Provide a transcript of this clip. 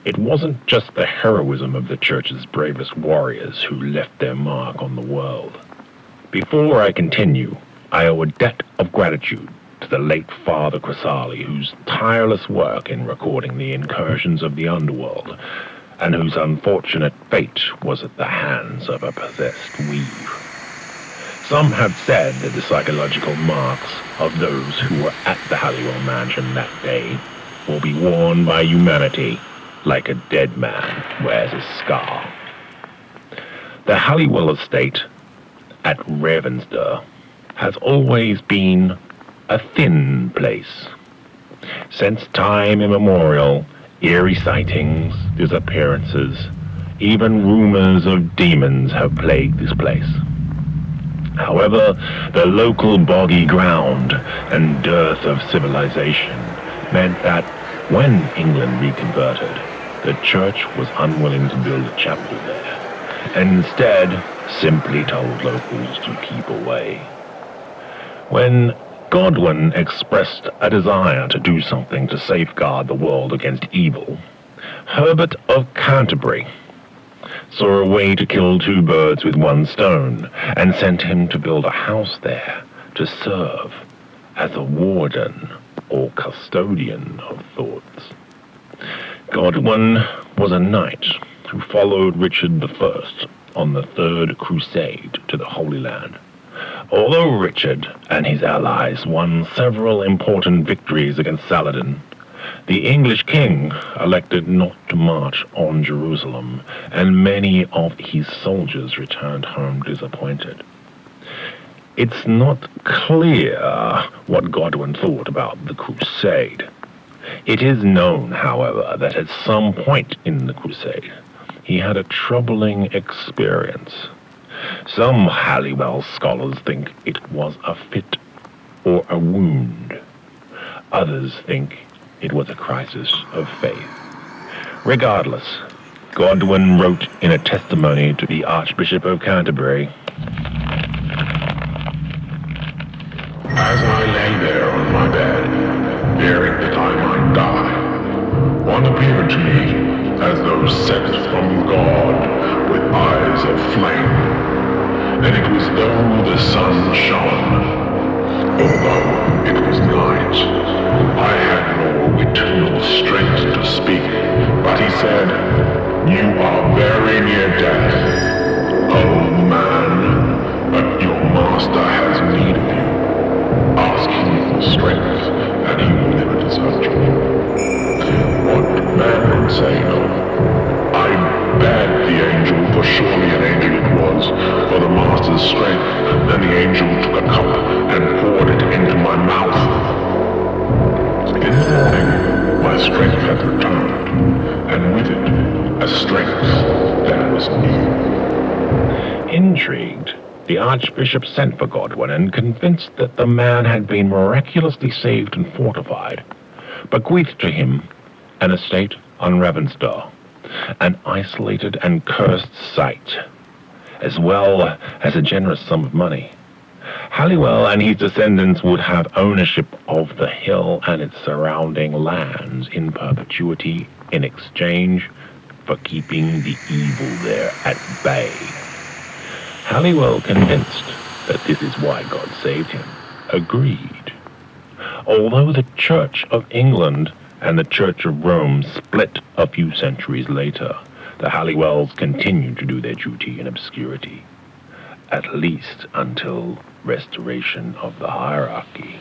It wasn't just the heroism of the Church's bravest warriors who left their mark on the world. Before I continue, I owe a debt of gratitude to the late Father Crisali, whose tireless work in recording the incursions of the underworld, and whose unfortunate fate was at the hands of a possessed weave. Some have said that the psychological marks of those who were at the Halliwell mansion that day will be worn by humanity like a dead man wears a scar. The Halliwell estate at Ravensder has always been a thin place. Since time immemorial, eerie sightings, disappearances, even rumors of demons have plagued this place. However, the local boggy ground and dearth of civilization meant that when England reconverted, the church was unwilling to build a chapel there, and instead simply told locals to keep away. When Godwin expressed a desire to do something to safeguard the world against evil, Herbert of Canterbury saw a way to kill two birds with one stone and sent him to build a house there to serve as a warden or custodian of thoughts. Godwin was a knight who followed Richard I on the Third Crusade to the Holy Land. Although Richard and his allies won several important victories against Saladin, the English king elected not to march on Jerusalem, and many of his soldiers returned home disappointed. It's not clear what Godwin thought about the crusade. It is known, however, that at some point in the crusade, he had a troubling experience. Some Halliwell scholars think it was a fit or a wound. Others think it was a crisis of faith. Regardless, Godwin wrote in a testimony to the Archbishop of Canterbury, "As I lay there on my bed, fearing that I might die, one appeared to me as though sent from God with eyes of flame, and it was though the sun shone. Although it was night, I had nor wit nor strength to speak, but he said, 'You are very near death, old man, but your master has need of you. Ask him for strength, and he will never desert you.' What man could say no? I begged the angel, for surely an angel it was, for the master's strength. Then the angel took a cup and poured it into my mouth. In the morning, my strength had returned, and with it, a strength that was new." Intrigued, the Archbishop sent for Godwin and, convinced that the man had been miraculously saved and fortified, bequeathed to him an estate on Ravensder, an isolated and cursed site, as well as a generous sum of money. Halliwell and his descendants would have ownership of the hill and its surrounding lands in perpetuity in exchange for keeping the evil there at bay. Halliwell, convinced that this is why God saved him, agreed. Although the Church of England and the Church of Rome split a few centuries later, the Halliwells continued to do their duty in obscurity, at least until restoration of the hierarchy.